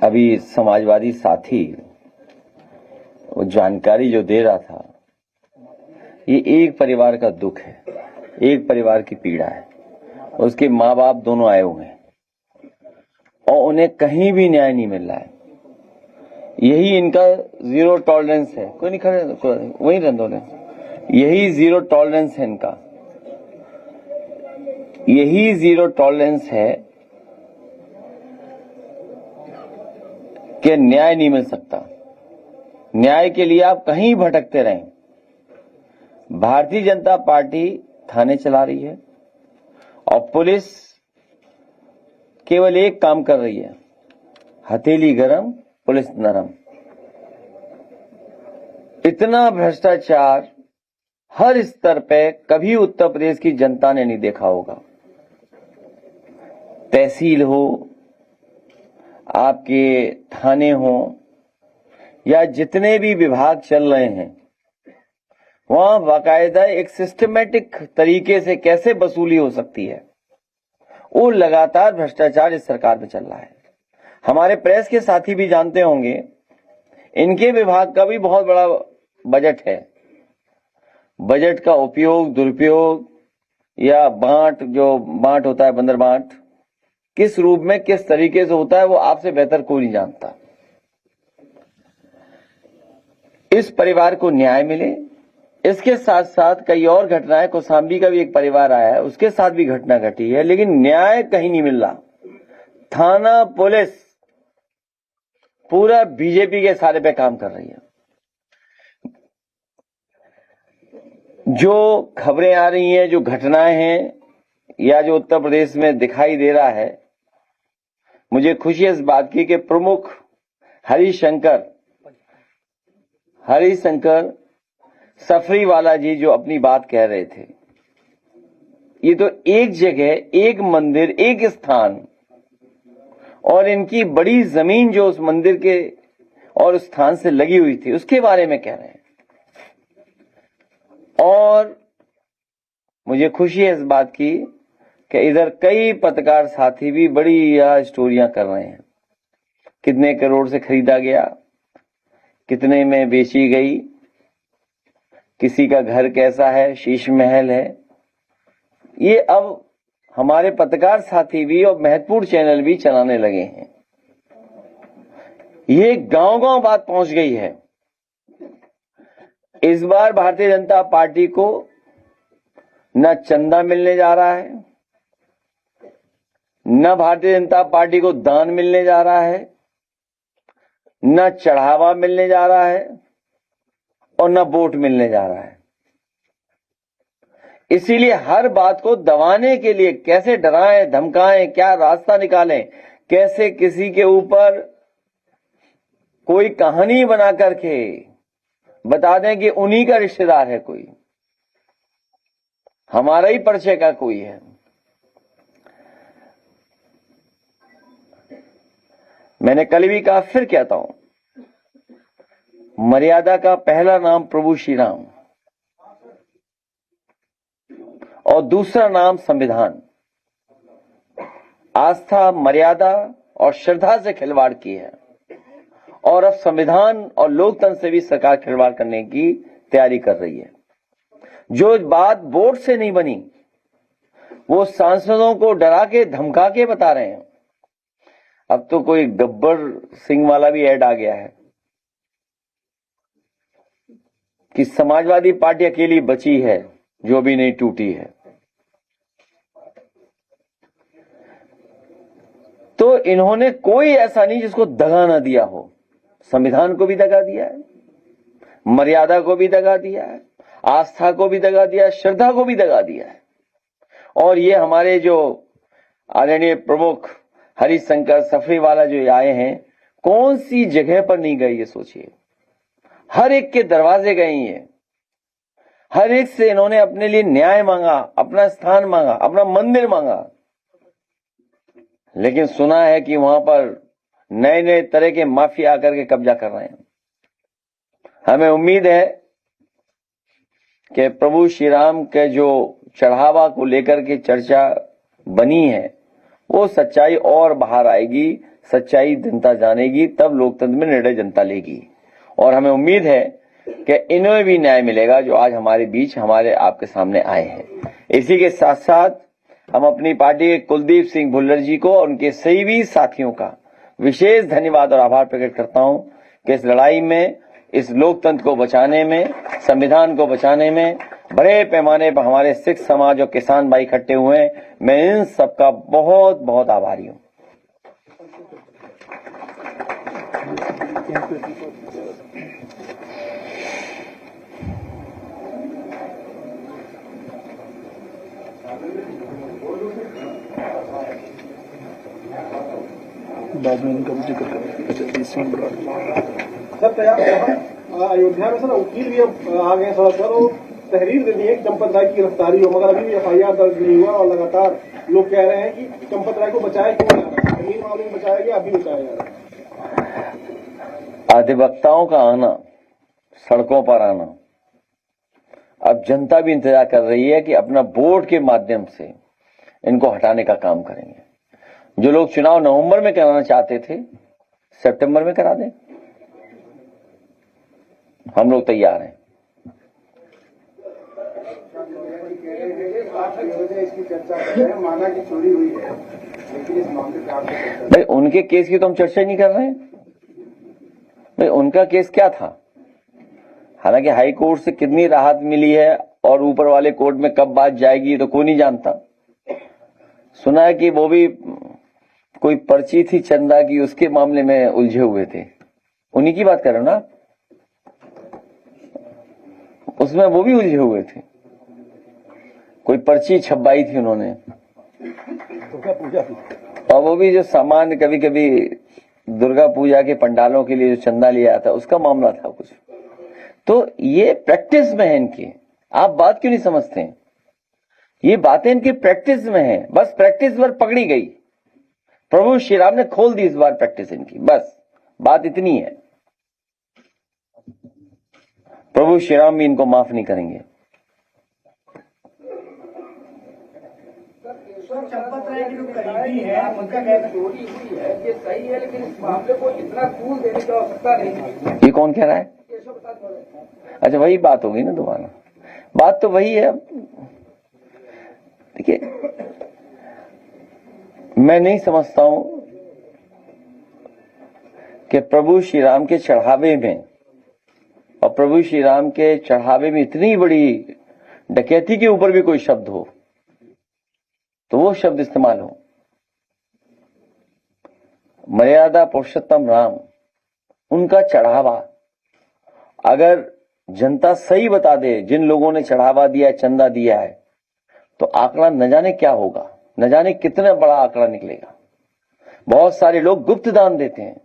अभी समाजवादी साथी वो जानकारी जो दे रहा था, ये एक परिवार का दुख है, एक परिवार की पीड़ा है। उसके माँ बाप दोनों आए हुए हैं और उन्हें कहीं भी न्याय नहीं मिल रहा है। यही इनका जीरो टॉलरेंस है। कोई नहीं खड़े, वहीं रहने। यही जीरो टॉलरेंस है इनका, यही जीरो टॉलरेंस है कि न्याय नहीं मिल सकता। न्याय के लिए आप कहीं भटकते रहें। भारतीय जनता पार्टी थाने चला रही है और पुलिस केवल एक काम कर रही है, हथेली गरम पुलिस नरम। इतना भ्रष्टाचार हर स्तर पे कभी उत्तर प्रदेश की जनता ने नहीं देखा होगा। तहसील हो, आपके थाने हो, या जितने भी विभाग चल रहे हैं, वहां बाकायदा एक सिस्टमेटिक तरीके से कैसे वसूली हो सकती है, वो लगातार भ्रष्टाचार इस सरकार में चल रहा है। हमारे प्रेस के साथी भी जानते होंगे, इनके विभाग का भी बहुत बड़ा बजट है। बजट का उपयोग, दुरुपयोग या बांट होता है, बंदर बांट, किस रूप में किस तरीके से होता है, वो आपसे बेहतर कोई नहीं जानता। इस परिवार को न्याय मिले। इसके साथ साथ कई और घटनाएं, कौशाम्बी का भी एक परिवार आया है, उसके साथ भी घटना घटी है, लेकिन न्याय कहीं नहीं मिल रहा। थाना पुलिस पूरा बीजेपी के सारे पे काम कर रही है। जो खबरें आ रही हैं, जो घटनाएं हैं, या जो उत्तर प्रदेश में दिखाई दे रहा है, मुझे खुशी है इस बात की कि प्रमुख हरिशंकर सफरीवाला जी जो अपनी बात कह रहे थे, ये तो एक जगह, एक मंदिर, एक स्थान और इनकी बड़ी जमीन जो उस मंदिर के और उस स्थान से लगी हुई थी, उसके बारे में कह रहे हैं। और मुझे खुशी है इस बात की कि इधर कई पत्रकार साथी भी बड़ी स्टोरियां कर रहे हैं। कितने करोड़ से खरीदा गया, कितने में बेची गई, किसी का घर कैसा है, शीश महल है। ये अब हमारे पत्रकार साथी भी और महत्वपूर्ण चैनल भी चलाने लगे हैं। ये गांव-गांव बात पहुंच गई है। इस बार भारतीय जनता पार्टी को न चंदा मिलने जा रहा है, न भारतीय जनता पार्टी को दान मिलने जा रहा है, न चढ़ावा मिलने जा रहा है और न वोट मिलने जा रहा है। इसीलिए हर बात को दबाने के लिए कैसे डराएं, धमकाएं, क्या रास्ता निकालें, कैसे किसी के ऊपर कोई कहानी बना करके बता दें कि उन्हीं का रिश्तेदार है कोई, हमारा ही परिचय का कोई है। मैंने कल भी कहा, फिर कहता हूं, मर्यादा का पहला नाम प्रभु श्री राम और दूसरा नाम संविधान। आस्था, मर्यादा और श्रद्धा से खिलवाड़ की है और अब संविधान और लोकतंत्र से भी सरकार खिलवाड़ करने की तैयारी कर रही है। जो बात वोट से नहीं बनी, वो सांसदों को डरा के धमका के बता रहे हैं। अब तो कोई गब्बर सिंह वाला भी ऐड आ गया है कि समाजवादी पार्टी अकेली बची है जो भी नहीं टूटी है। तो इन्होंने कोई ऐसा नहीं जिसको दगा ना दिया हो। संविधान को भी दगा दिया है, मर्यादा को भी दगा दिया है, आस्था को भी दगा दिया है, श्रद्धा को भी दगा दिया है। और ये हमारे जो आदरणीय प्रमुख हरिशंकर सफरीवाला जो आए हैं, कौन सी जगह पर नहीं गए, ये सोचिए। हर एक के दरवाजे गए हैं, हर एक से इन्होंने अपने लिए न्याय मांगा, अपना स्थान मांगा, अपना मंदिर मांगा। लेकिन सुना है कि वहां पर नए नए तरह के माफिया आकर के कब्जा कर रहे हैं। हमें उम्मीद है कि प्रभु श्री राम के जो चढ़ावा को लेकर के चर्चा बनी है, वो सच्चाई और बाहर आएगी, सच्चाई जनता जानेगी, तब लोकतंत्र में निर्णय जनता लेगी। और हमें उम्मीद है कि इन्हें भी न्याय मिलेगा जो आज हमारे बीच हमारे आपके सामने आए हैं। इसी के साथ साथ हम अपनी पार्टी के कुलदीप सिंह भुल्लर जी को और उनके सभी साथियों का विशेष धन्यवाद और आभार प्रकट करता हूं कि इस लड़ाई में, इस लोकतंत्र को बचाने में, संविधान को बचाने में बड़े पैमाने पर हमारे सिख समाज और किसान भाई इकट्ठे हुए हैं। मैं इन सबका बहुत बहुत आभारी हूं। बाद में इनका भी जिक्र करेंगे। सर अयोध्या में सर वकील भी अब आ गए सड़क पर और तहरीर दे दी है कि चंपत राय की गिरफ्तारी हो, मगर अभी भी FIR दर्ज नहीं हुआ और लगातार लोग कह रहे हैं कि चंपत राय को बचाया क्यों जा रहा है। जमीन मामले में बचाया गया, अभी बचाया जा रहा है। अधिवक्ताओं का आना, सड़कों पर आना, अब जनता भी इंतजार कर रही है कि अपना वोट के माध्यम से इनको हटाने का काम करेंगे। जो लोग चुनाव नवंबर में कराना चाहते थे, सितंबर में करा दें, हम लोग तैयार हैं। इसकी चर्चा कर रहे हैं, माना कि चोरी हुई है, लेकिन इस मामले पे भाई उनके केस की तो हम चर्चा नहीं कर रहे हैं। भाई उनका केस क्या था? हालांकि हाई कोर्ट से कितनी राहत मिली है और ऊपर वाले कोर्ट में कब बात जाएगी तो कोई नहीं जानता। सुना है कि वो भी कोई पर्ची थी चंदा की, उसके मामले में उलझे हुए थे। उन्हीं की बात कर रहे हो ना? उसमें वो भी उलझे हुए थे। कोई पर्ची छपाई थी उन्होंने, और वो भी जो सामान कभी कभी दुर्गा पूजा के पंडालों के लिए जो चंदा लिया था, उसका मामला था कुछ। तो ये प्रैक्टिस में है इनकी। आप बात क्यों नहीं समझते हैं? ये बातें इनकी प्रैक्टिस में है। बस प्रैक्टिस पर पकड़ी गई। प्रभु श्री राम ने खोल दी इस बार प्रैक्टिस इनकी। बस बात इतनी है। प्रभु श्री राम भी इनको माफ नहीं करेंगे। चंपत राय की जो करीबी है, उनका कहना चोरी हुई है, ये सही है, लेकिन इस मामले को इतना तूल देने की आवश्यकता नहीं। ये कौन कह रहा है? अच्छा, वही बात होगी ना दोबारा। बात तो वही है। देखिए, मैं नहीं समझता हूं कि प्रभु श्री राम के चढ़ावे में, और प्रभु श्री राम के चढ़ावे में इतनी बड़ी डकैती के ऊपर भी कोई शब्द हो तो वो शब्द इस्तेमाल हो। मर्यादा पुरुषोत्तम राम, उनका चढ़ावा अगर जनता सही बता दे, जिन लोगों ने चढ़ावा दिया है, चंदा दिया है, तो आंकड़ा न जाने क्या होगा, न जाने कितना बड़ा आंकड़ा निकलेगा। बहुत सारे लोग गुप्त दान देते हैं,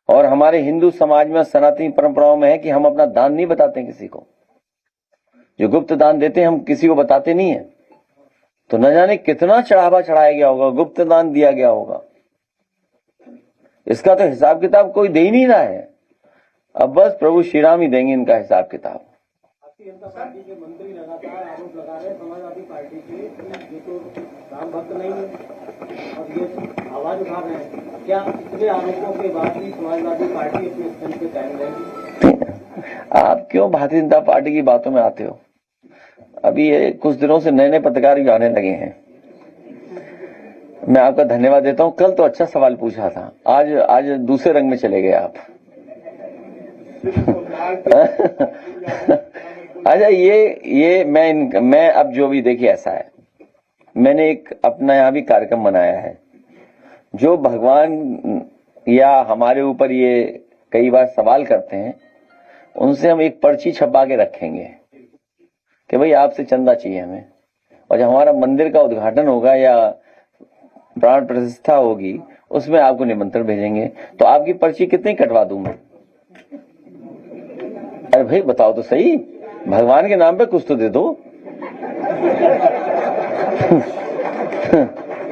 और हमारे हिंदू समाज में, सनातनी परंपराओं में है कि हम अपना दान नहीं बताते किसी को। जो गुप्त दान देते हैं हम किसी को बताते नहीं है। तो न जाने कितना चढ़ावा चढ़ाया गया होगा, गुप्त दान दिया गया होगा। इसका तो हिसाब किताब कोई दे ही नहीं रहा है। अब बस प्रभु श्री राम ही देंगे इनका हिसाब किताब। भारतीय जनता पार्टी के मंत्री लगातार आरोप लगा रहे हैं समाजवादी पार्टी के, ये तो राम भक्त नहीं है, और ये आवाज उठा रहे हैं। क्या इतने आरोपों के बाद भी समाजवादी पार्टी अपने स्थान पे कायम रहेगी? आप क्यों भारतीय जनता पार्टी की बातों में आते हो? अभी ये कुछ दिनों से नए नए पत्रकार भी आने लगे हैं। मैं आपका धन्यवाद देता हूं। कल तो अच्छा सवाल पूछा था, आज दूसरे रंग में चले गए आप। अच्छा, ये मैं अब जो भी, देखिए ऐसा है, मैंने एक अपना यहां भी कार्यक्रम बनाया है। जो भगवान या हमारे ऊपर ये कई बार सवाल करते हैं, उनसे हम एक पर्ची छपा के रखेंगे कि भाई आपसे चंदा चाहिए हमें, और जब हमारा मंदिर का उद्घाटन होगा या प्राण प्रतिष्ठा होगी, उसमें आपको निमंत्रण भेजेंगे। तो आपकी पर्ची कितनी कटवा दूं मैं? अरे भाई बताओ तो सही, भगवान के नाम पे कुछ तो दे दो।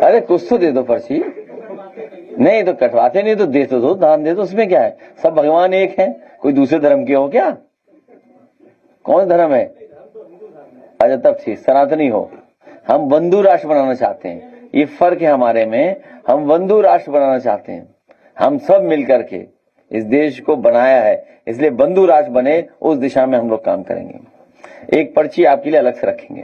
अरे कुछ तो दे दो पर्ची। नहीं तो कटवाते नहीं तो दे तो दो, दान दे दो, उसमें क्या है? सब भगवान एक है, कोई दूसरे धर्म के हो क्या? कौन धर्म है? अच्छा तब ठीक, सनातनी हो। हम बंधु राष्ट्र बनाना चाहते हैं, ये फर्क है हमारे में। हम बंधु राष्ट्र बनाना चाहते हैं, हम सब मिलकर के इस देश को बनाया है, इसलिए बंधु राष्ट्र बने उस दिशा में हम लोग काम करेंगे। एक पर्ची आपके लिए अलग से रखेंगे।